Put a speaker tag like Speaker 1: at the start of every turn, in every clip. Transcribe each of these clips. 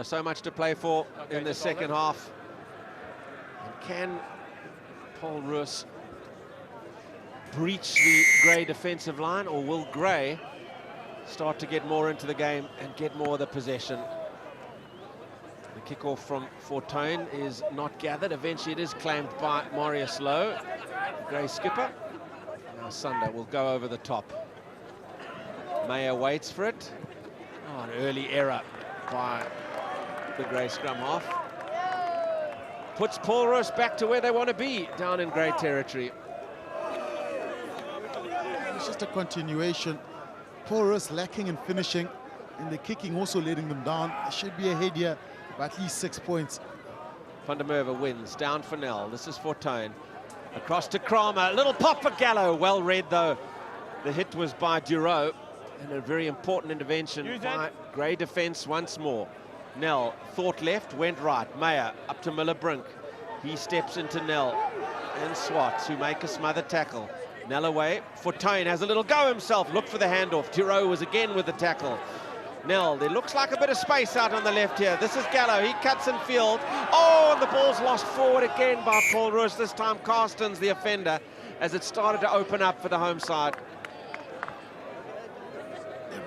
Speaker 1: So much to play for in the second half. And can Paul Roos breach the Grey defensive line, or will Grey start to get more into the game and get more of the possession? The kickoff from Fortuin is not gathered. Eventually it is claimed by Marius Lowe, Grey skipper. Now Sunder will go over the top. Meyer waits for it. Oh, an early error by the Grey scrum half. Puts Paul Roos back to where they want to be, down in Grey territory.
Speaker 2: It's just a continuation. Paul Roos lacking in finishing, and the kicking also letting them down. They should be ahead here by at least 6 points.
Speaker 1: Van der Merwe wins, down for Nel. This is Fortuin. Across to Kramer, a little pop for Gallo. Well read though. The hit was by Duro, and a very important intervention by Grey defence once more. Nel thought left, went right. Meyer up to Miller-Brink. He steps into Nel and Swats, who make a smother tackle. Nel away. Fortuin has a little go himself. Look for the handoff. Duro was again with the tackle. Nel, there looks like a bit of space out on the left here. This is Gallo. He cuts in field. Oh, and the ball's lost forward again by Paul Roos. This time Carsten's the offender as it started to open up for the home side.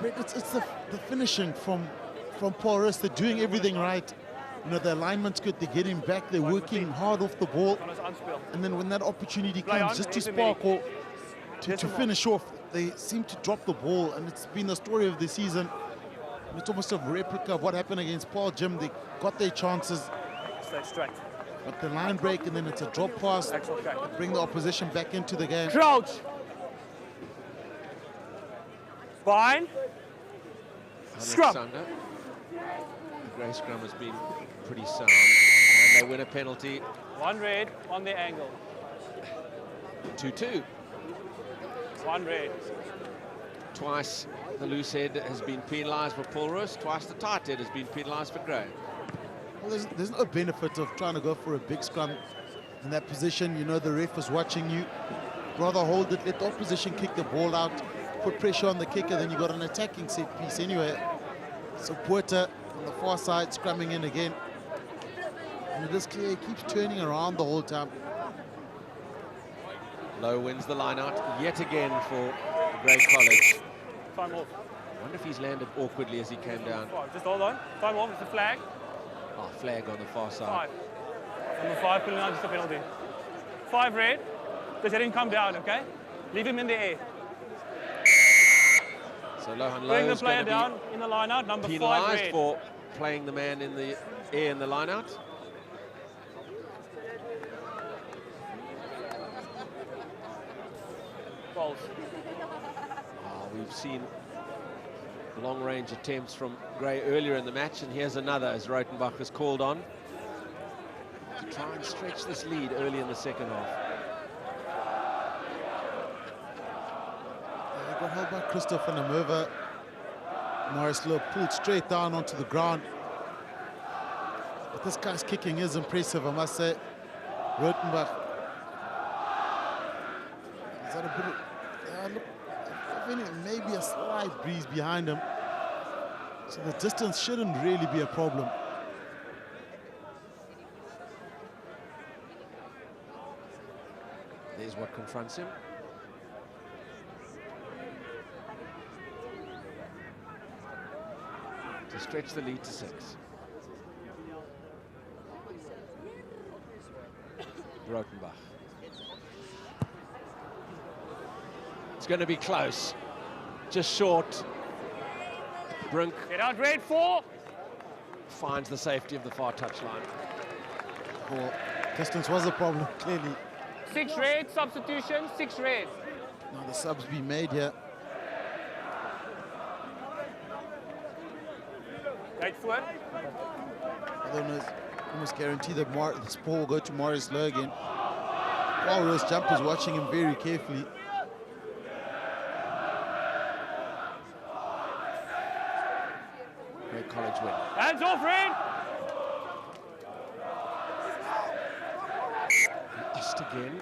Speaker 2: It's the finishing from Paul Roos. They're doing everything right. You know, the alignment's good. They're getting back. They're working hard off the ball. And then when that opportunity comes just to spark or to finish off, they seem to drop the ball. And it's been the story of the season. It's almost a replica of what happened against Paul Jim. They got their chances.
Speaker 3: Stay straight.
Speaker 2: But the line break, and then it's a drop pass. Bring the opposition back into the game.
Speaker 3: Crouch. Fine. Scrum.
Speaker 1: The Grey scrum has been pretty sound, and they win a penalty.
Speaker 3: One red on the angle.
Speaker 1: 2-2.
Speaker 3: One red.
Speaker 1: Twice the loose head has been penalised for Paul Roos. Twice the tight head has been penalised for Grey.
Speaker 2: Well, there's no benefit of trying to go for a big scrum in that position. You know the ref is watching you. Rather hold it, let the opposition kick the ball out, put pressure on the kicker, then you got an attacking set piece anyway. So Puerta on the far side, scrumming in again. And it is clear he keeps turning around the whole time.
Speaker 1: Lowe wins the line out yet again for Grey College.
Speaker 3: Time off.
Speaker 1: I wonder if he's landed awkwardly as he came down.
Speaker 3: Just hold on. Time off. It's a flag.
Speaker 1: Oh, flag on the far side.
Speaker 3: 5. Number 5 pulling out just a penalty. 5 red. Just let him come down, okay? Leave him in the air.
Speaker 1: So Lohan
Speaker 3: Bring
Speaker 1: Lowe
Speaker 3: the
Speaker 1: is
Speaker 3: player
Speaker 1: going to
Speaker 3: down in the line out. Number
Speaker 1: be
Speaker 3: 5
Speaker 1: penalised
Speaker 3: red.
Speaker 1: for playing the man in the air in the line out.
Speaker 3: Balls.
Speaker 1: We've seen long-range attempts from Grey earlier in the match, and here's another as Rotenbach is called on to try and stretch this lead early in the second half.
Speaker 2: He got held by Christoph van der Merwe. Marius Lowe pulled straight down onto the ground. But this guy's kicking is impressive, I must say. Rotenbach. Is that a bit of, look, maybe a slight breeze behind him. So the distance shouldn't really be a problem.
Speaker 1: There's what confronts him. To stretch the lead to 6. Rotenbach. It's going to be close. Just short. Brink.
Speaker 3: Get out, red 4.
Speaker 1: Finds the safety of the far touchline.
Speaker 2: Well, distance was a problem, clearly.
Speaker 3: 6 red, substitution, 6 red.
Speaker 2: Now the subs be made here.
Speaker 3: Right foot.
Speaker 2: I don't know, it's almost guaranteed that this ball will go to Marius Lowe again. Paul Roos jumpers watching him very carefully.
Speaker 1: Grey College win.
Speaker 3: Hands off, red.
Speaker 1: Just again,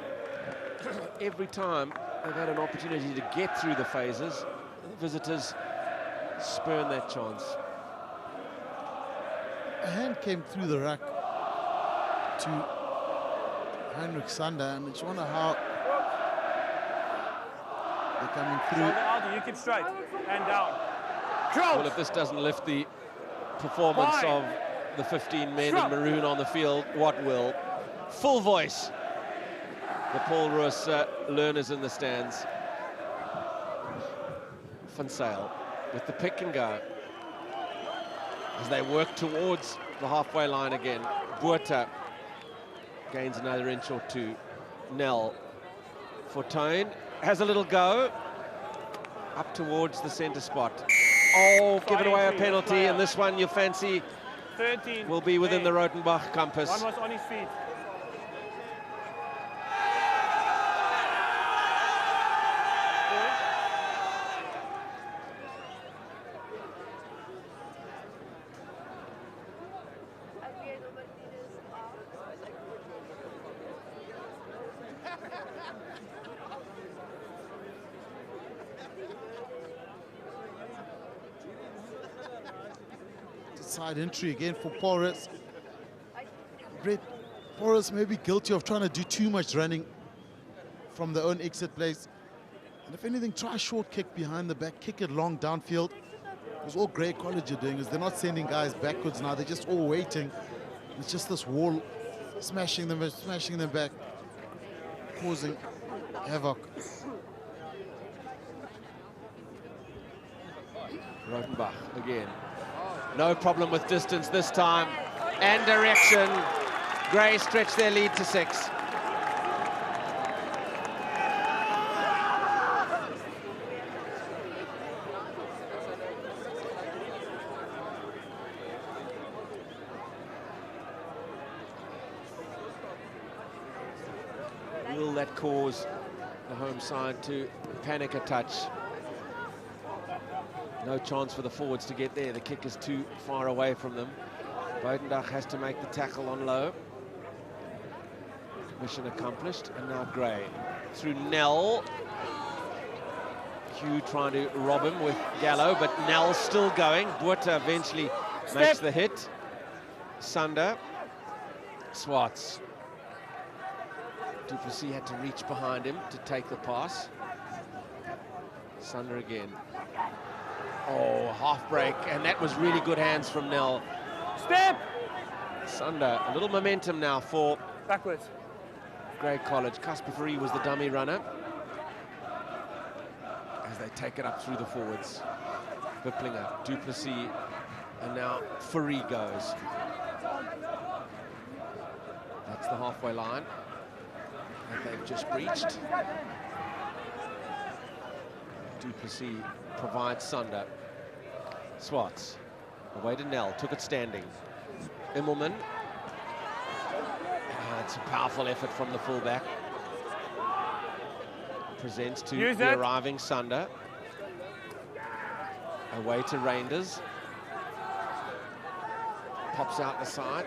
Speaker 1: every time they've had an opportunity to get through the phases, the visitors spurn that chance.
Speaker 2: a hand came through the rack to Heinrich Sander, and I just wonder how they're coming through.
Speaker 3: Shoulder out, you keep straight and down. Crouch.
Speaker 1: Well, if this doesn't lift the performance of the 15 men in maroon on the field, what will? Full voice. The Paul Roos learners in the stands. Van Zyl with the pick and go as they work towards the halfway line again. Botha gains another inch or two. Nel Fortuin has a little go up towards the center spot. Oh, given away a penalty, and this one you fancy
Speaker 3: 13
Speaker 1: will be within the Rotenbach compass.
Speaker 3: One was on his feet.
Speaker 2: Side entry again for Paul Roos. Brett, Paul Roos may be guilty of trying to do too much running from their own exit place. And if anything, try a short kick behind the back, kick it long downfield. Because all Grey College are doing is they're not sending guys backwards now, they're just all waiting. It's just this wall smashing them back, causing havoc.
Speaker 1: Rotenbach again. No problem with distance this time, and direction. Grey stretch their lead to 6. Will that cause the home side to panic a touch? No chance for the forwards to get there. The kick is too far away from them. Bodendach has to make the tackle on low. Mission accomplished. And now Grey through Nel. Hugh trying to rob him with Gallo, but Nell's still going. Botha eventually makes the hit. Sander. Swartz. Duplessis had to reach behind him to take the pass. Sander again. Oh, half break, and that was really good hands from Nel.
Speaker 3: Step!
Speaker 1: Sander, a little momentum now for
Speaker 3: Backwards.
Speaker 1: Grey College. Casper Fourie was the dummy runner. As they take it up through the forwards. Wipplinger, Duplessis, and now Fourie goes. That's the halfway line that they've just breached. Duplessis provides Sander. Swartz, away to Nel, took it standing. Immelman. It's a powerful effort from the fullback. Presents to the arriving Sander. Away to Reinders. Pops out the side.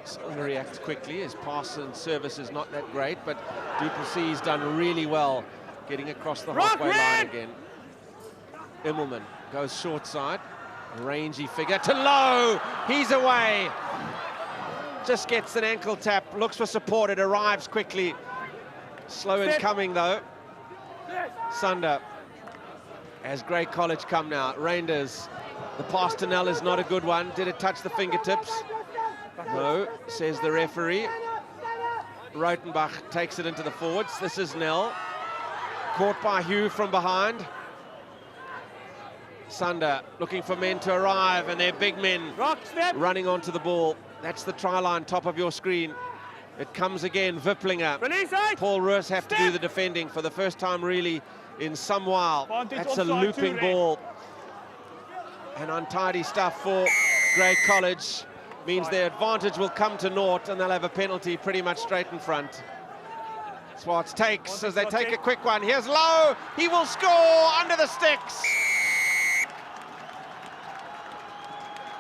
Speaker 1: Sander reacts quickly. His pass and service is not that great, but Duplessis done really well getting across the halfway line again. Immelman goes short side, rangy figure to Lowe. He's away. Just gets an ankle tap, looks for support, it arrives quickly. Slow in coming though. Sander, as Grey College come now. Reinders, the pass to Nel is not a good one. Did it touch the fingertips? No, says the referee. Rotenbach takes it into the forwards. This is Nel. Caught by Hugh from behind. Sander looking for men to arrive, and they're big men running onto the ball. That's the try line, top of your screen. It comes again, Wipplinger. Paul Roos have to do the defending for the first time really in some while. That's a looping ball. And untidy stuff for Grey College. Means their advantage will come to naught, and they'll have a penalty pretty much straight in front. Swartz takes as they take a quick one. Here's Lowe. He will score under the sticks.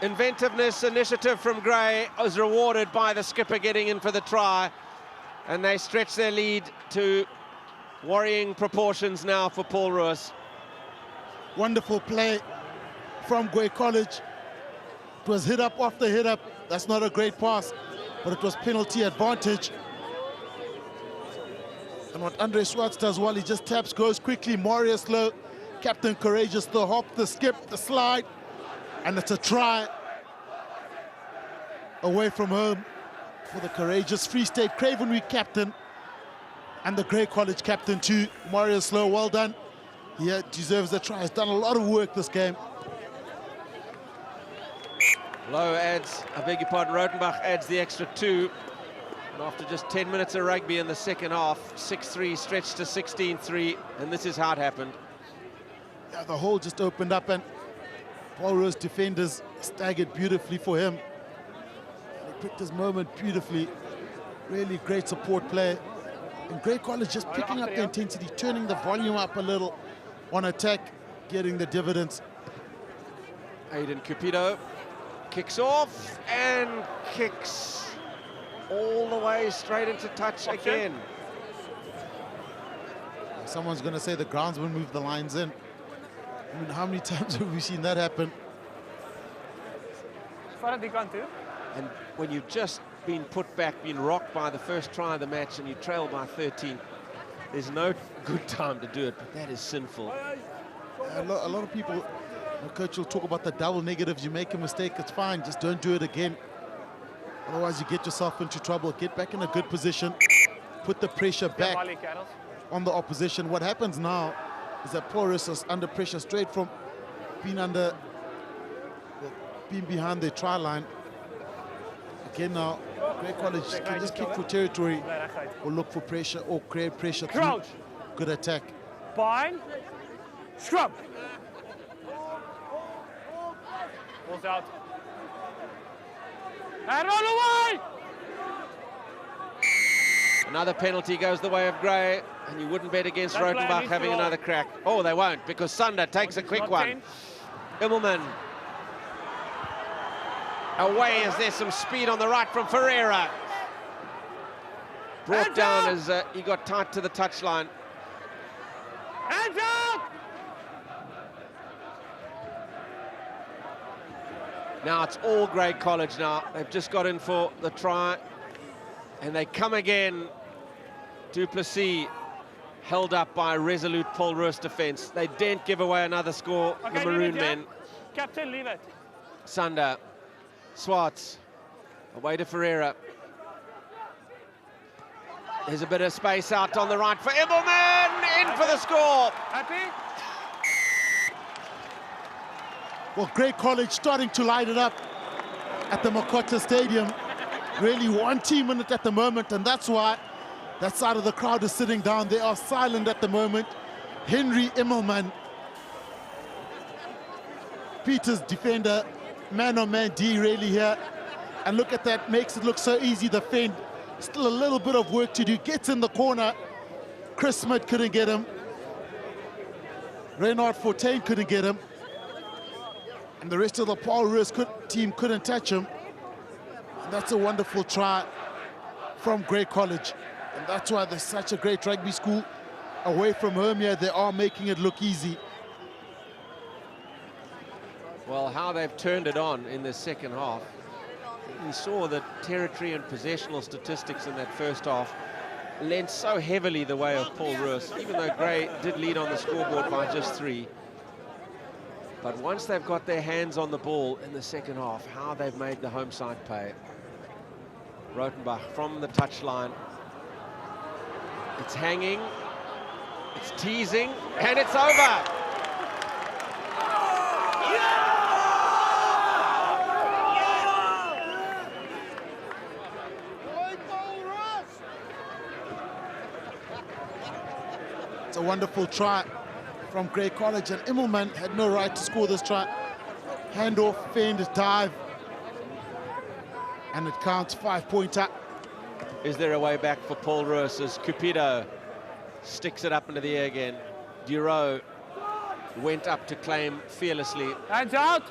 Speaker 1: Inventiveness, initiative from Grey was rewarded by the skipper getting in for the try, and they stretch their lead to worrying proportions now for Paul Roos.
Speaker 2: Wonderful play from Grey College. It was hit up after hit up. That's not a great pass, but it was penalty advantage. And what Andre Swartz does well, he just taps, goes quickly, Mario slow, Captain Courageous, the hop, the skip, the slide, and it's a try away from home for the Courageous Free State Craven Week captain and the Grey College captain too. Mario Slow, well done. He deserves a try. He's done a lot of work this game.
Speaker 1: Low adds, I beg your pardon, Rotenbach adds the extra 2. And after just 10 minutes of rugby in the second half, 6-3 stretched to 16-3, and this is how it happened.
Speaker 2: Yeah, the hole just opened up and Paul Roos defenders staggered beautifully for him. He picked his moment beautifully. Really great support play. And Grey College just picking up the intensity, turning the volume up a little on attack, getting the dividends.
Speaker 1: Aiden Cupido kicks off and kicks all the way straight into touch again.
Speaker 2: Someone's going to say the groundsman moved the lines in. I mean, how many times have we seen that happen?
Speaker 1: And when you've just been put back, been rocked by the first try of the match and you trail by 13, there's no good time to do it, but that is sinful.
Speaker 2: A lot of people, the coach will talk about the double negatives. You make a mistake, it's fine, just don't do it again. Otherwise you get yourself into trouble. Get back in a good position, put the pressure back on the opposition. What happens now is that Paul Roos is under pressure straight from being behind the try line. Again now, Grey College can just kick for territory or look for pressure or create pressure through good attack.
Speaker 3: Bind, scrub. Ball's out. And all the way!
Speaker 1: Another penalty goes the way of Gray, and you wouldn't bet against Rotenbach having another crack. Oh, they won't, because Sunder takes a quick one. Immelman. Away as there's some speed on the right from Ferreira. Brought down as he got tight to the touchline.
Speaker 3: Hands up!
Speaker 1: Now it's all Grey College now. They've just got in for the try, and they come again. Du Plessis held up by a resolute Paul Roos defence. They didn't give away another score,
Speaker 3: Okay,
Speaker 1: the Maroon men.
Speaker 3: Captain, leave it.
Speaker 1: Sunder, Swartz, away to Ferreira. There's a bit of space out on the right for Immelman, in for the score.
Speaker 3: Happy?
Speaker 2: Well, Grey College starting to light it up at the Makota Stadium. Really one team in it at the moment, and that's why that side of the crowd is sitting down. They are silent at the moment. Henry Immelman, Peter's defender, man-on-man D really here. And look at that, makes it look so easy, the fend. Still a little bit of work to do. Gets in the corner. Chris Smith couldn't get him. Reynard Fortain couldn't get him. And the rest of the Paul Roos team couldn't touch him. And that's a wonderful try from Grey College. And that's why there's such a great rugby school. Away from home here, they are making it look easy.
Speaker 1: Well, how they've turned it on in the second half. We saw the territory and possessional statistics in that first half lent so heavily the way of Paul Roos, even though Gray did lead on the scoreboard by just 3. But once they've got their hands on the ball in the second half, how they've made the home side pay. Rotenbach from the touchline. It's hanging, it's teasing, and it's over.
Speaker 2: It's a wonderful try from Grey College, and Immelman had no right to score this try. Handoff, fend, dive, and it counts 5-pointer.
Speaker 1: Is there a way back for Paul Roos as Cupido sticks it up into the air again? Duro went up to claim fearlessly.
Speaker 3: Hands out.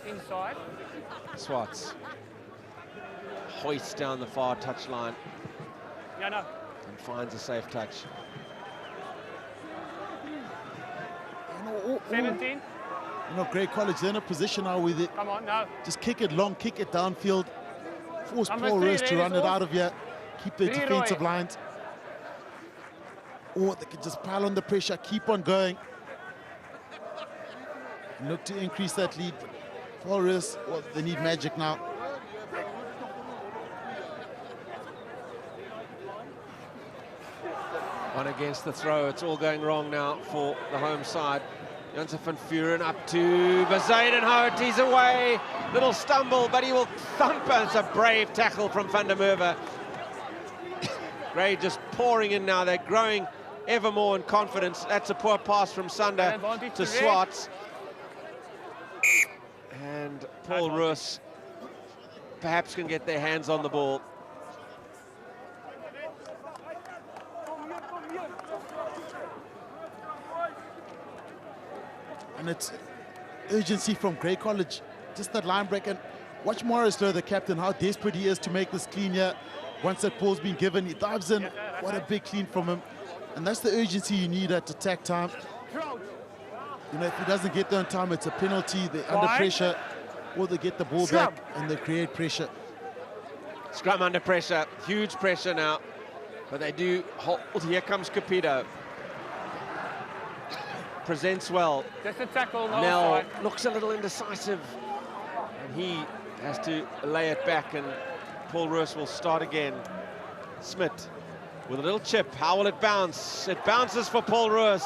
Speaker 3: Inside.
Speaker 1: Swartz hoists down the far touchline.
Speaker 3: Yeah, no.
Speaker 1: And finds a safe touch.
Speaker 3: 17.
Speaker 2: You know, Grey College, they're in a position now with it.
Speaker 3: Come on, now.
Speaker 2: Just kick it long, kick it downfield. Force
Speaker 3: Number
Speaker 2: Paul
Speaker 3: 3,
Speaker 2: Roos to run it
Speaker 3: Roos.
Speaker 2: out of here. Keep the
Speaker 3: 3,
Speaker 2: defensive
Speaker 3: Roy.
Speaker 2: lines. Or they can just pile on the pressure, keep on going. Look to increase that lead. Paul Roos, well, they need magic now.
Speaker 1: One against the throw. It's all going wrong now for the home side. Janssen van Vuren up to Bezuidenhout. He's away. Little stumble, but he will thump. It's a brave tackle from Van der Merwe. Gray just pouring in now. They're growing ever more in confidence. That's a poor pass from Sander to Swartz. And Paul Roos perhaps can get their hands on the ball.
Speaker 2: And it's urgency from Grey College. Just that line break. And watch Morris, though, the captain, how desperate he is to make this clean here. Once that ball's been given, he dives in. What a big clean from him. And that's the urgency you need at attack time. You know, if he doesn't get there on time, it's a penalty. They're under pressure, or they get the ball back and they create pressure.
Speaker 1: Scrum under pressure, huge pressure now. But they do hold. Here comes Capito. Presents well.
Speaker 3: Just a tackle, no
Speaker 1: Nell
Speaker 3: offside.
Speaker 1: looks a little indecisive. And he has to lay it back, and Paul Roos will start again. Smith with a little chip. How will it bounce? It bounces for Paul Roos.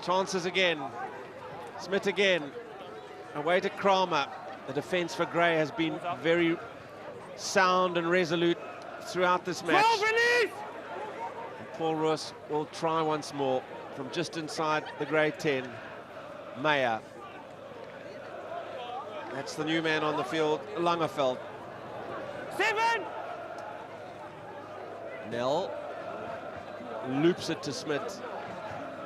Speaker 1: Chances again. Smith again. Away to Kramer. The defense for Gray has been very sound and resolute throughout this match. Paul Roos will try once more from just inside the Grey 10. Meyer. That's the new man on the field, Langeveld.
Speaker 3: 7!
Speaker 1: Nell loops it to Smith.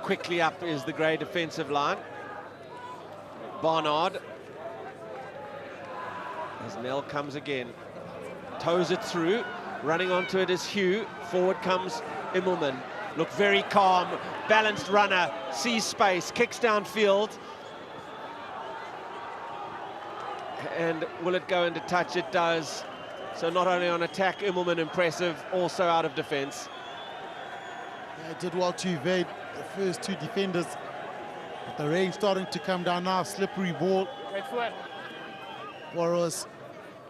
Speaker 1: Quickly up is the Grey defensive line. Barnard. As Nell comes again. Toes it through. Running onto it is Hugh. Forward comes Immelman. Look very calm. Balanced runner. Sees space. Kicks downfield. And will it go into touch? It does. So not only on attack, Immelman impressive, also out of defense.
Speaker 2: Yeah, did well to evade the first two defenders. But the rain starting to come down now. Slippery ball.
Speaker 3: Wait for it.
Speaker 2: Warriors,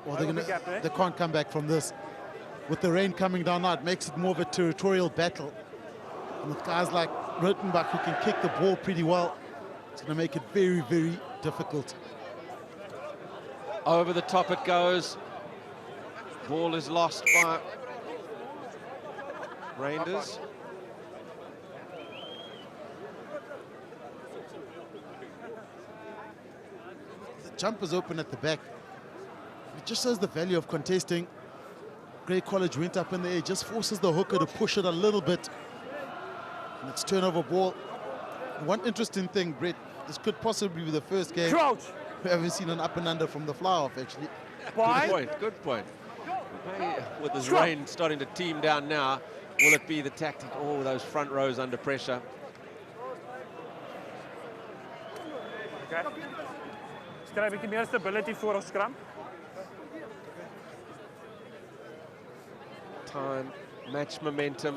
Speaker 2: well, they can't come back from this. With the rain coming down now, it makes it more of a territorial battle. And with guys like Rottenbach who can kick the ball pretty well, it's going to make it very, very difficult.
Speaker 1: Over the top it goes. Ball is lost by Reinders.
Speaker 2: The jump is open at the back. It just shows the value of contesting. Grey College went up in the air, just forces the hooker to push it a little bit. And it's turnover ball. And one interesting thing, Brett, this could possibly be the first game we haven't seen an up and under from the fly-off, actually.
Speaker 1: Good point, good point. With this rain starting to team down now, will it be the tactic? Oh, those front rows under pressure.
Speaker 3: Okay. Skryf 'n bietjie meer stability voor ons scrum.
Speaker 1: Time, match momentum,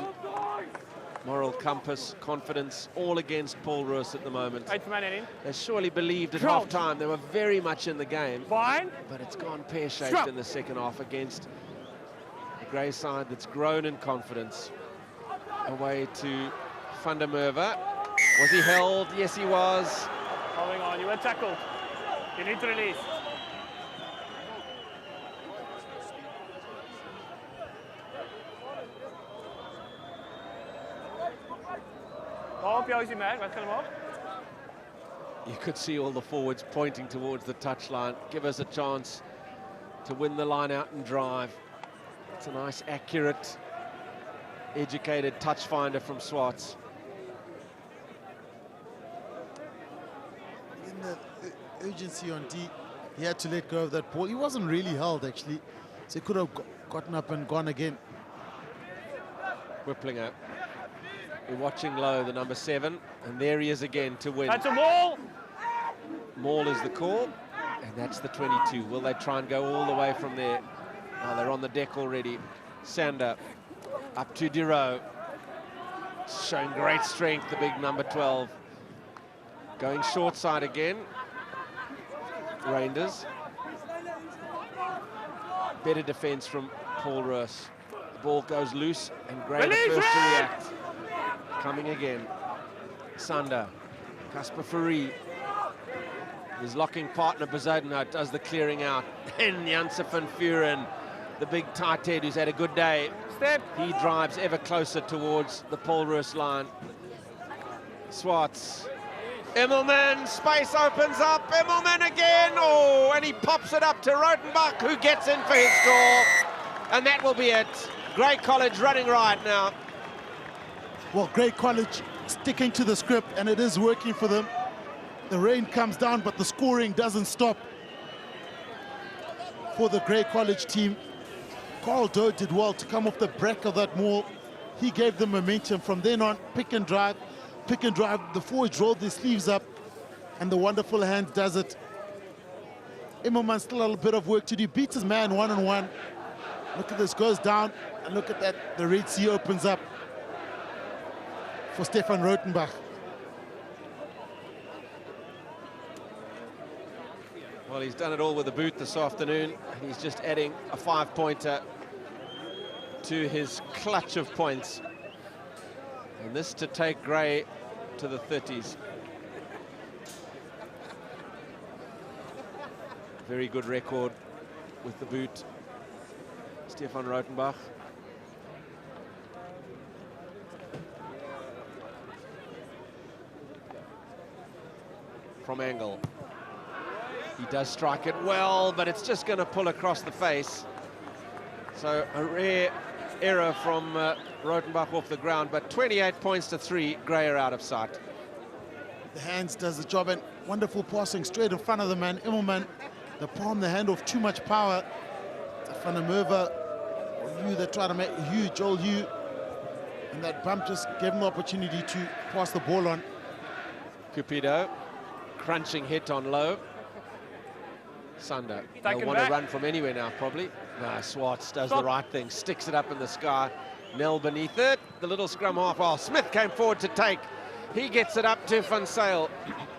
Speaker 1: moral compass, confidence, all against Paul Roos at the moment.
Speaker 3: 8 man in.
Speaker 1: They surely believed at half-time they were very much in the game,
Speaker 3: Fine.
Speaker 1: but it's gone pear-shaped in the second half against the Grey side that's grown in confidence. Away to Van der Merwe. Was he held? Yes, he was.
Speaker 3: Holding on, you were tackled. You need to release.
Speaker 1: You could see all the forwards pointing towards the touchline. Give us a chance to win the line out and drive. It's a nice, accurate, educated touch finder from Swartz.
Speaker 2: In the urgency on D, he had to let go of that ball. He wasn't really held, actually, so he could have gotten up and gone again.
Speaker 1: Whippling out. We're watching low, the number 7, and there he is again to win.
Speaker 3: That's a maul.
Speaker 1: Maul is the call, and that's the 22. Will they try and go all the way from there? Oh, they're on the deck already. Sander up to Duro, showing great strength, the big number 12. Going short side again. Rangers. Better defense from Paul Roos. The ball goes loose, and Gray the first to react. Coming again. Sander. Casper Fourie. His locking partner, Bezuidenhout, does the clearing out. And Janse van Vuren, the big tight head who's had a good day.
Speaker 3: Step.
Speaker 1: He drives ever closer towards the Paul Roos line. Swartz. Immelman, space opens up. Immelman again. Oh, and he pops it up to Rotenbach, who gets in for his score. And that will be it. Grey College running right now.
Speaker 2: Well, Grey College sticking to the script, and it is working for them. The rain comes down, but the scoring doesn't stop for the Grey College team. Carl Doe did well to come off the break of that maul. He gave them momentum. From then on, pick and drive. The forwards rolled their sleeves up, and the wonderful hand does it. Immelman still a little bit of work to do. Beats his man 1-on-1. Look at this, goes down, and look at that. The Red Sea opens up for Stefan Rotenbach.
Speaker 1: Well, he's done it all with the boot this afternoon, and he's just adding a 5-pointer to his clutch of points. And this to take Gray to the 30s. Very good record with the boot. Stefan Rotenbach. From angle. He does strike it well, but it's just going to pull across the face. So a rare error from Rotenbach off the ground, but 28 points to 3. Gray are out of sight.
Speaker 2: The hands does the job, and wonderful passing straight in front of the man, Immelman. The palm, the hand off, too much power. Van der Merwe, Hugh, they try to make Hugh, Joel Hugh, and that bump just gave him the opportunity to pass the ball on.
Speaker 1: Cupido, crunching hit on low. Sander, they'll want to run from anywhere now, probably. No, Swartz does the right thing, sticks it up in the sky. Nell beneath it, the little scrum half. Oh, Smith came forward to take. He gets it up to Van Zyl.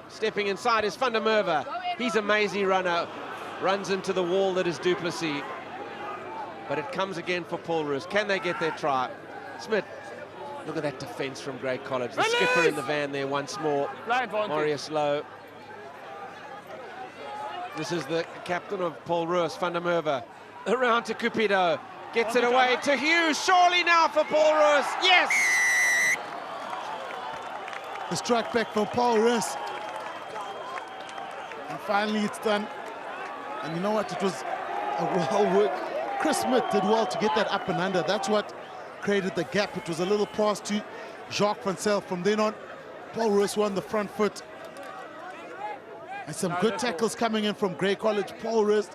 Speaker 1: Stepping inside is Van der Merwe. He's a mazy runner. Runs into the wall that is Duplessis. But it comes again for Paul Roos. Can they get their try? Smith, look at that defense from Grey College. The skipper in the van there once more. Marius Lowe. This is the captain of Paul Roos, Van der Merwe. Around to Cupido. Gets it away to Hughes. Surely now for Paul Roos. Yes!
Speaker 2: The strike back from Paul Roos. And finally it's done. And you know what? It was a well work. Chris Smith did well to get that up and under. That's what created the gap. It was a little pass to Jacques Van Zyl. From then on, Paul Roos won the front foot. And some good tackles coming in from Grey College. Paul Roos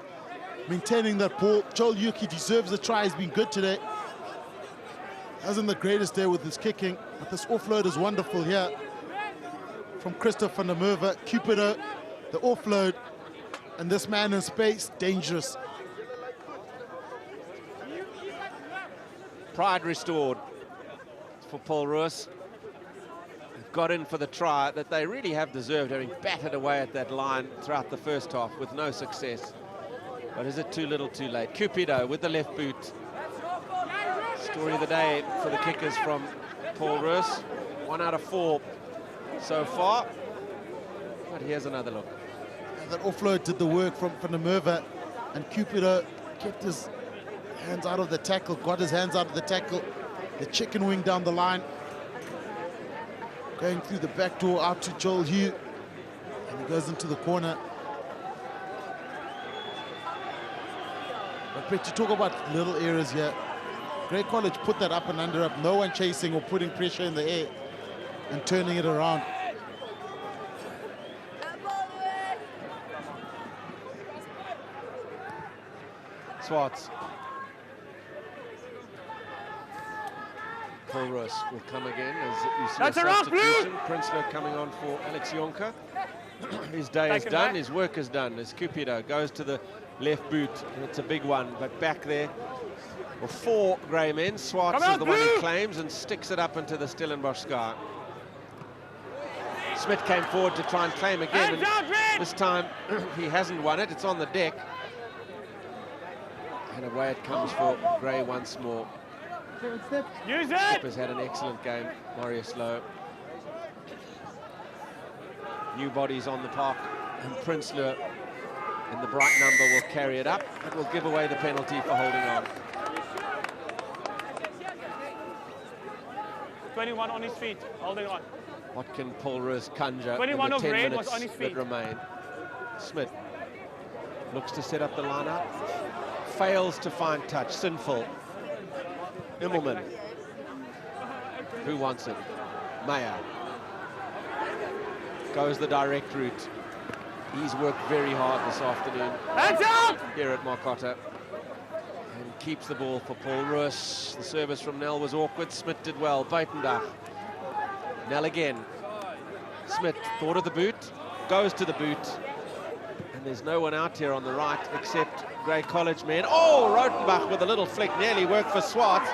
Speaker 2: maintaining that ball. Joel Yuki deserves a try. He's been good today. Hasn't the greatest day with his kicking, but this offload is wonderful here from Christophe van der Merwe. Cupido, the offload, and this man in space, dangerous.
Speaker 1: Pride restored for Paul Roos. They've got in for the try that they really have deserved, having battered away at that line throughout the first half with no success. But is it too little too late? Cupido with the left boot. Story of the day for the kickers from Paul Roos. 1 out of 4 so far. But here's another look.
Speaker 2: And that offload did the work from Van der Merwe, and Cupido kept his hands out of the tackle, got his hands out of the tackle. The chicken wing down the line. Going through the back door out to Joel Hugh. And he goes into the corner. But you talk about little errors here. Grey College put that up and under up. No one chasing or putting pressure in the air and turning it around.
Speaker 1: Swartz. Paul Roos will come again as you see
Speaker 3: That's
Speaker 1: a
Speaker 3: a rough
Speaker 1: substitution. Prinsloo coming on for Alex Jonker. His day is done, his work is done. As Cupido goes to the left boot, and it's a big one, but back there were 4 grey men. Swartz is the one he claims and sticks it up into the Stellenbosch sky. Smith came forward to try and claim again, and this time he hasn't won it. It's on the deck. And away it comes for Grey once more.
Speaker 3: Use it!
Speaker 1: Skipper's had an excellent game, Marius Lowe. New bodies on the park, and Prinsloo in the bright number will carry it up. It will give away the penalty for holding on.
Speaker 3: 21 on his feet, holding on.
Speaker 1: What can Paul Roos conjure
Speaker 3: 21
Speaker 1: in the
Speaker 3: of
Speaker 1: 10
Speaker 3: red
Speaker 1: minutes
Speaker 3: was on his
Speaker 1: that
Speaker 3: feet.
Speaker 1: remain? Smith looks to set up the lineup. Fails to find touch. Sinful. Immelman. Who wants it? Meyer. Goes the direct route. He's worked very hard this afternoon.
Speaker 3: Hands up!
Speaker 1: Here at Marcotta. And keeps the ball for Paul Roos. The service from Nel was awkward. Smith did well. Buitendach. Nel again. Smith thought of the boot. Goes to the boot. And there's no one out here on the right except Grey College men. Oh, Rotenbach with a little flick. Nearly worked for Swartz.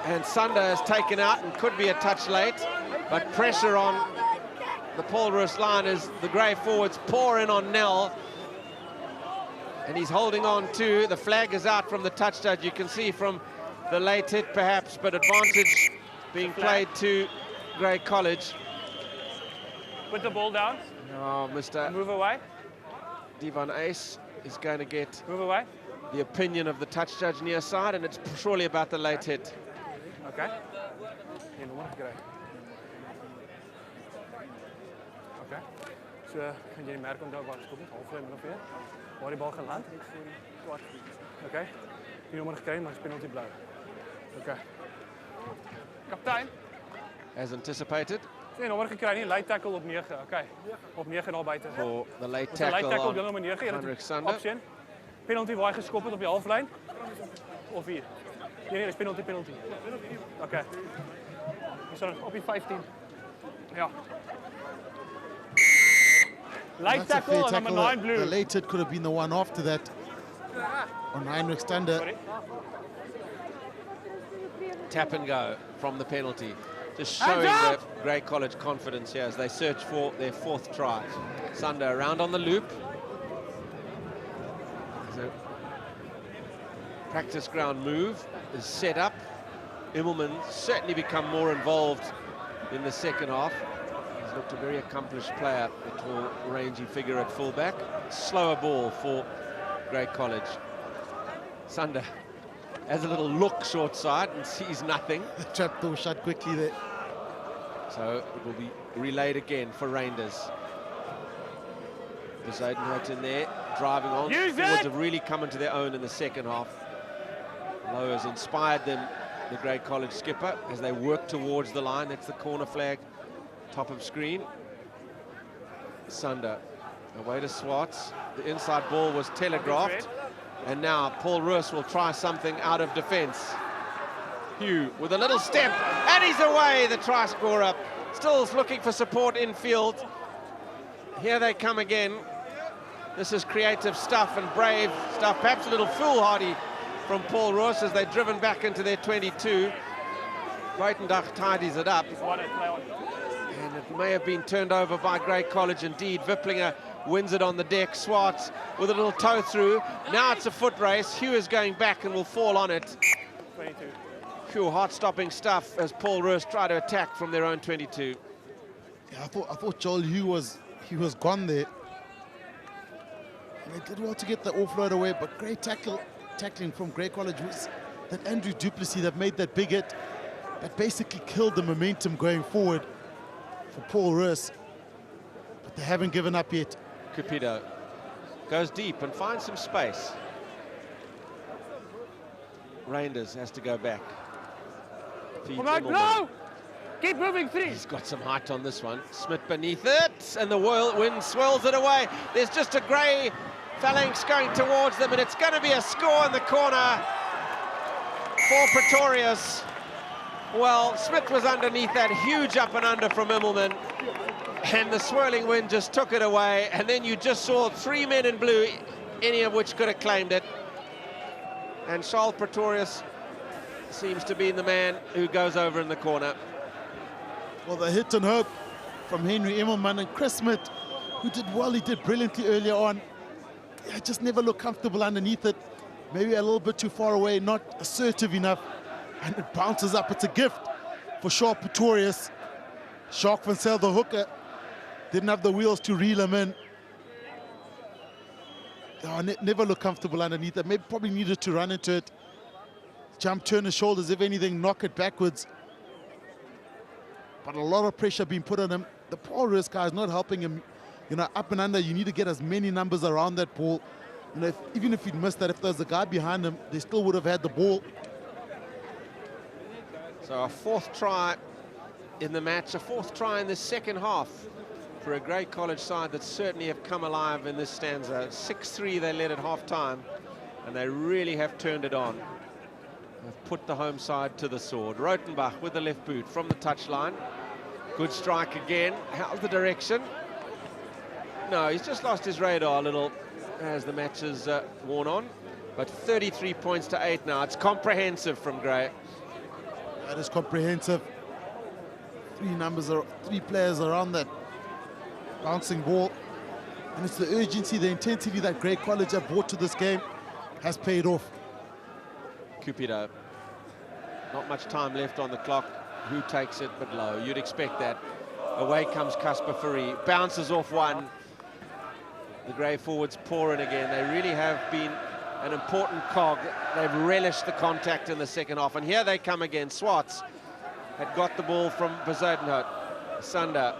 Speaker 1: And Sunder is taken out and could be a touch late. But pressure on the Paul Roos line as the Grey forwards pour in on Nel. And he's holding on to. The flag is out from the touch judge. You can see from the late hit perhaps, but advantage being played to Grey College.
Speaker 3: Put the ball down.
Speaker 1: Oh, Mr.
Speaker 3: Move away.
Speaker 1: Devon Ace is going to get
Speaker 3: Move away.
Speaker 1: the opinion of the touch judge near side, and it's surely about the late hit.
Speaker 3: Okay. Nee, nommer gekry. Okay. So, kan jy die merk onthou waar geskop het? Halfvlei min of meer. Waar die bal geland? Okay. Die nommer gekry, maar is penalty blou. Okay. Kaptein.
Speaker 1: As anticipated.
Speaker 3: Nee, nommer gekry nie, late tackle op 9. Okay. Op 9 daar buite.
Speaker 1: For the late
Speaker 3: Late
Speaker 1: tackle
Speaker 3: tackle
Speaker 1: on
Speaker 3: op nommer 9.
Speaker 1: Heinrich Sunder.
Speaker 3: Option. Penalty waar hy geskop het op die halflyn. Of hier. Nee, dis penalty. Okay. Dis op die 15. Ja. Late tackle on number 9 blue.
Speaker 2: The late hit could have been the one after that on Heinrich Stander.
Speaker 3: Sorry.
Speaker 1: Tap and go from the penalty. Just showing the Grey College confidence here as they search for their 4th try. Sunder around on the loop. So, practice ground move is set up. Immelman certainly become more involved in the second half. He's looked a very accomplished player, the tall, rangy figure at fullback. Slower ball for Grey College. Sunder has a little look short side and sees nothing.
Speaker 2: The trapdoor shut quickly there.
Speaker 1: So it will be relayed again for Reinders. Bezuidenhout in there, driving on. Forwards have really come into their own in the second half. Lowe has inspired them, the Grey College skipper, as they work towards the line. That's the corner flag, top of screen. Sunder, away to Swartz. The inside ball was telegraphed. And now Paul Roos will try something out of defence. Hugh with a little step, and he's away, the try scorer. Stills looking for support infield. Here they come again. This is creative stuff and brave stuff, perhaps a little foolhardy from Paul Roos as they're driven back into their 22. Buitendach tidies it up. And it may have been turned over by Grey College indeed. Wipplinger wins it on the deck. Swartz with a little toe through. Now it's a foot race. Hugh is going back and will fall on it.
Speaker 3: 22.
Speaker 1: Hugh, heart-stopping stuff as Paul Roos tried to attack from their own 22.
Speaker 2: Yeah, I thought Joel Hugh was gone there. And they did well to get the offload away, but great tackling from Grey College was that Andrew Duplessis that made that big hit that basically killed the momentum going forward for Paul Roos. But they haven't given up yet.
Speaker 1: Cupido goes deep and finds some space. Reinders has to go back. Feeds
Speaker 3: No! Keep moving, 3.
Speaker 1: He's got some height on this one. Smith beneath it, and the wind swirls it away. There's just a Grey phalanx going towards them, and it's going to be a score in the corner for Pretorius. Well, Smith was underneath that huge up and under from Immelman, and the swirling wind just took it away, and then you just saw 3 men in blue, any of which could have claimed it. And Charles Pretorius seems to be the man who goes over in the corner.
Speaker 2: Well, the hit and hope from Henry Immelman and Chris Smith, who did well. He did brilliantly earlier on. Yeah, just never looked comfortable underneath it. Maybe a little bit too far away, not assertive enough. And it bounces up. It's a gift for Charles Pretorius. Jacques van Zyl, the hooker, didn't have the wheels to reel him in. Oh, never looked comfortable underneath it. Maybe probably needed to run into it. Jump, turn his shoulders, if anything, knock it backwards. But a lot of pressure being put on him. The Paul Roos guy is not helping him. You know, up and under, you need to get as many numbers around that ball. You know, even if he'd missed that, if there's a guy behind him, they still would have had the ball.
Speaker 1: So a 4th try in the match, a 4th try in the second half for a Grey College side that certainly have come alive in this stanza. 6-3 they led at half-time, and they really have turned it on. They've put the home side to the sword. Rotenbach with the left boot from the touchline. Good strike again. How's the direction? No, he's just lost his radar a little as the match has worn on. But 33 points to 8 now. It's comprehensive from Grey.
Speaker 2: That is comprehensive. 3 players around that bouncing ball. And it's the urgency, the intensity that Grey College have brought to this game has paid off.
Speaker 1: Cupido. Not much time left on the clock. Who takes it but low? You'd expect that. Away comes Casper Fourie. Bounces off one. The Grey forwards pour in again. They really have been an important cog. They've relished the contact in the second half. And here they come again. Swartz had got the ball from Bezuidenhout. Sander.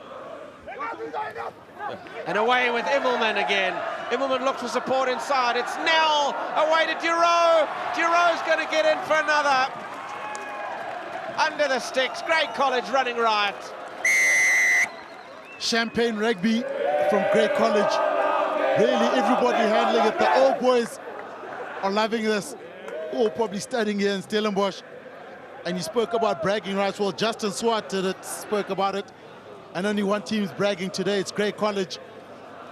Speaker 1: And away with Immelman again. Immelman looks for support inside. It's Nell. Away to Duro. Duro's going to get in for another. Under the sticks. Grey College running riot.
Speaker 2: Champagne rugby from Grey College. Really, everybody handling it. The old boys are loving this. All probably studying here in Stellenbosch. And you spoke about bragging rights. Well, Justin Swart spoke about it. And only one team is bragging today. It's Grey College.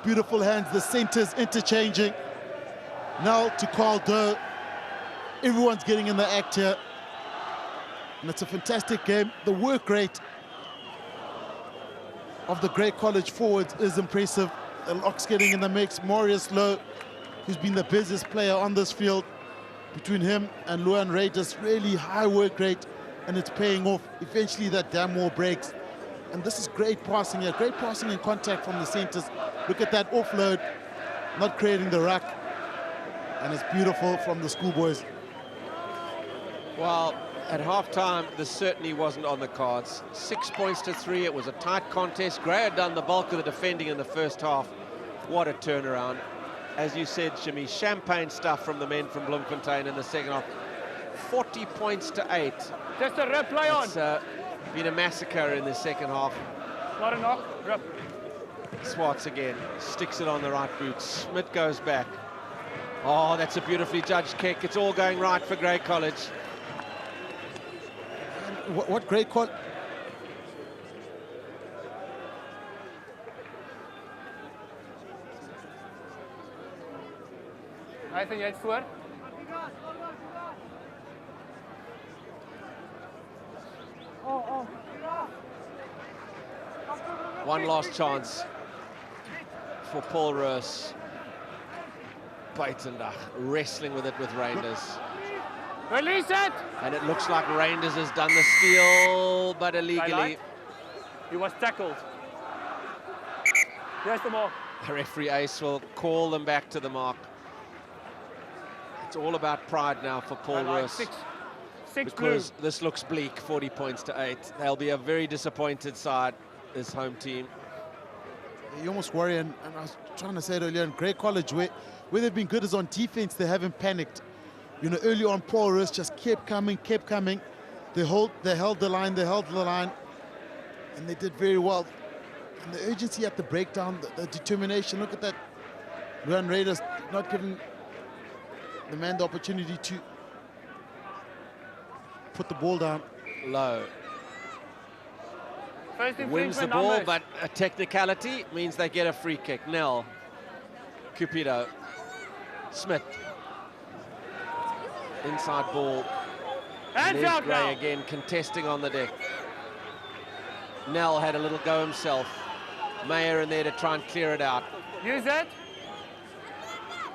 Speaker 2: Beautiful hands. The centers interchanging. Now to Carl Doe. Everyone's getting in the act here. And it's a fantastic game. The work rate of the Grey College forwards is impressive. The locks getting in the mix. Marius Lowe, who's been the busiest player on this field. Between him and Luan Ray, just really high work rate, and it's paying off. Eventually that damn wall breaks. And this is great passing here. Great passing and contact from the centers. Look at that offload, not creating the ruck. And it's beautiful from the schoolboys.
Speaker 1: Well, at half-time, this certainly wasn't on the cards. 6 points to 3. It was a tight contest. Grey had done the bulk of the defending in the first half. What a turnaround. As you said, Jimmy, champagne stuff from the men from Bloemfontein in the second half. 40 points to 8.
Speaker 3: Just a rip, play on.
Speaker 1: It's been a massacre in the second half.
Speaker 3: Not a knock, rip.
Speaker 1: Swartz again, sticks it on the right boot. Smith goes back. Oh, that's a beautifully judged kick. It's all going right for Grey College.
Speaker 2: What Grey College...
Speaker 3: I think it's voor.
Speaker 1: One last chance for Paul Roos. Buitendach wrestling with it with Reinders.
Speaker 3: Release it!
Speaker 1: And it looks like Reinders has done the steal, but illegally.
Speaker 3: He was tackled. There's the mark.
Speaker 1: The referee Ace will call them back to the mark. It's all about pride now for Paul Roos.
Speaker 3: Six
Speaker 1: because
Speaker 3: blue.
Speaker 1: this looks bleak, 40 points to 8. They'll be a very disappointed side, this home team.
Speaker 2: You almost worry, and I was trying to say it earlier, in Grey College, where they've been good is on defense, they haven't panicked. You know, early on, Paul Roos just kept coming. They held the line, and they did very well. And the urgency at the breakdown, the determination, look at that. Luan Raiders not giving the man the opportunity to put the ball down.
Speaker 1: Low
Speaker 3: First in
Speaker 1: wins the ball, but a technicality means they get a free kick. Nell, Cupido, Smith. Inside ball.
Speaker 3: Hands
Speaker 1: There's
Speaker 3: out
Speaker 1: Gray
Speaker 3: now.
Speaker 1: again contesting on the deck. Nell had a little go himself. Mayer in there to try and clear it out.
Speaker 3: Use it.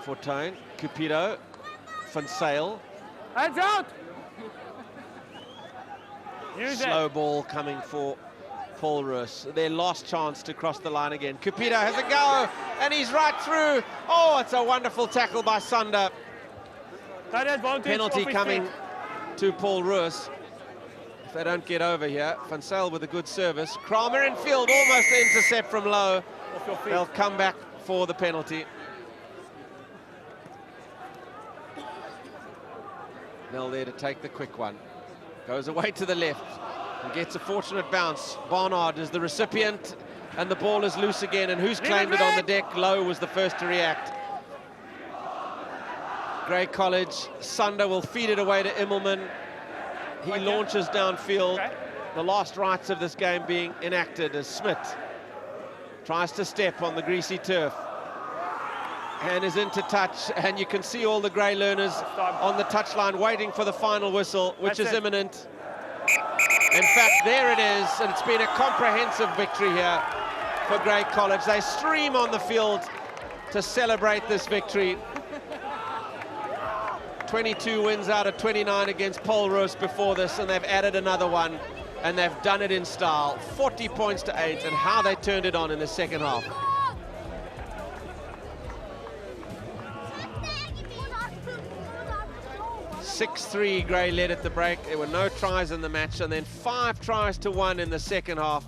Speaker 1: Fortuin, Cupido, Van Sale.
Speaker 3: Hands out. Use
Speaker 1: Slow
Speaker 3: it.
Speaker 1: ball coming for Paul Roos. Their last chance to cross the line again. Cupido has a go, and he's right through. Oh, it's a wonderful tackle by Sander. Penalty coming to Paul Roos. If they don't get over here, Van Sale with a good service. Kramer in field, almost intercept from low. They'll come back for the penalty. Nell there to take the quick one. Goes away to the left and gets a fortunate bounce. Barnard is the recipient, and the ball is loose again. And who's claimed it on the deck? Low was the first to react. Grey College, Sander will feed it away to Immelman. He launches downfield. The last rites of this game being enacted as Smith tries to step on the greasy turf and is into touch, and you can see all the Grey learners on the touchline waiting for the final whistle, which is imminent. In fact, there it is, and it's been a comprehensive victory here for Grey College. They stream on the field to celebrate this victory. 22 wins out of 29 against Paul Roos before this, and they've added another one, and they've done it in style. 40 points to 8, and how they turned it on in the second half. (6-3) Grey led at the break. There were no tries in the match, and then 5 tries to 1 in the second half,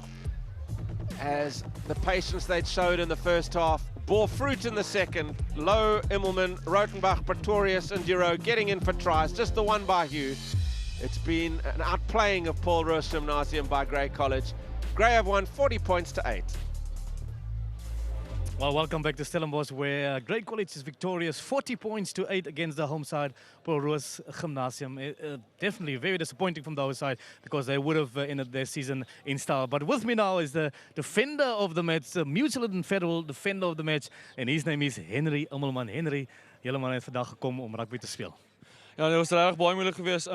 Speaker 1: as the patience they'd showed in the first half bore fruit in the second. Low, Immelman, Rotenbach, Pretorius and Duro getting in for tries, just the one by Hugh. It's been an outplaying of Paul Roos Gymnasium by Grey College. Grey have won 40 points to 8.
Speaker 4: Well, welcome back to Stellenbosch, where Grey College is victorious 40 points to 8 against the home side, Paul Roos Gymnasium. Definitely very disappointing from the other side, because they would have ended their season in style. But with me now is the defender of the match, the Mutual Federal defender of the match, and his name is Henry Immelman. Henry, julle man het vandag gekom om rugby te speel.
Speaker 5: Ja, dit was regtig baie moeilik geweest.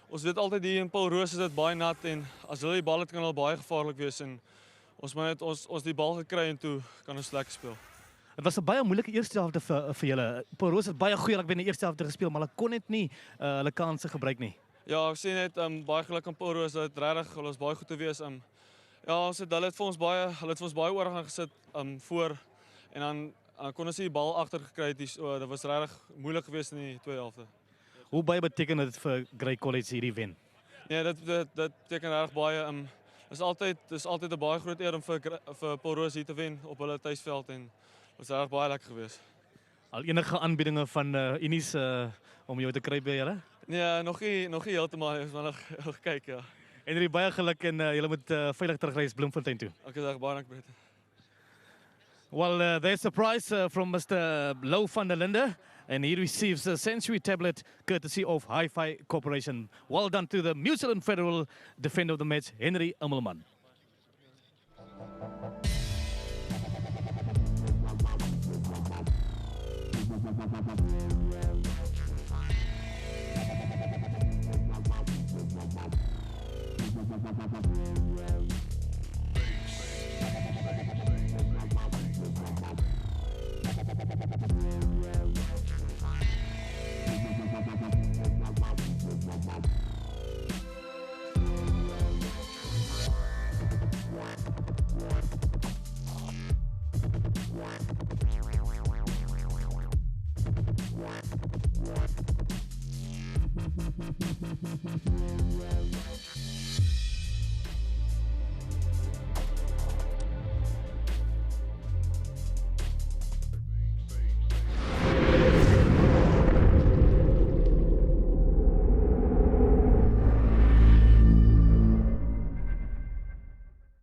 Speaker 5: Ons weet altyd hier in Paul Roos is dit baie nat, en as hulle die bal het, kan hulle baie gevaarlik wees, en ons moet net ons die bal gekry, en toe kan ons lekker speel.
Speaker 4: Het was 'n baie moeilike eerste helfte vir julle. Paul Roos het baie goeie rugby in die eerste helfte gespeel, maar hulle kon net nie hulle kansse gebruik nie.
Speaker 5: Ja, ek sien net baie geluk aan Paul Roos, dat regtig hulle was baie goed te wees. Ja, hulle het vir ons baie oor gaan gesit voor, en dan kon ons die bal agter gekry het. So dit was regtig moeilik geweest in die tweede helfte.
Speaker 4: Hoe baie beteken dit vir Grey College hierdie wen?
Speaker 5: Nee, dit beteken regtig baie. Dis altyd 'n baie groot eer om vir Paul Roos hier te wen op hulle tuisveld, en dit was regtig baie lekker geweest.
Speaker 4: Al enige aanbiedinge van Unis om jou te kry by julle?
Speaker 5: Nee, nog nie heeltemal, ons moet nog kyk, ja.
Speaker 4: Henry, baie geluk, en julle moet veilig terugreis Bloemfontein toe.
Speaker 5: Ek is baie dankie, Brett.
Speaker 4: Well, there's a prize from Mr. Lou van der Linde, and he receives a Sensory tablet courtesy of Hi-Fi Corporation. Well done to the Mutual Federal defender of the match, Henry Immelman.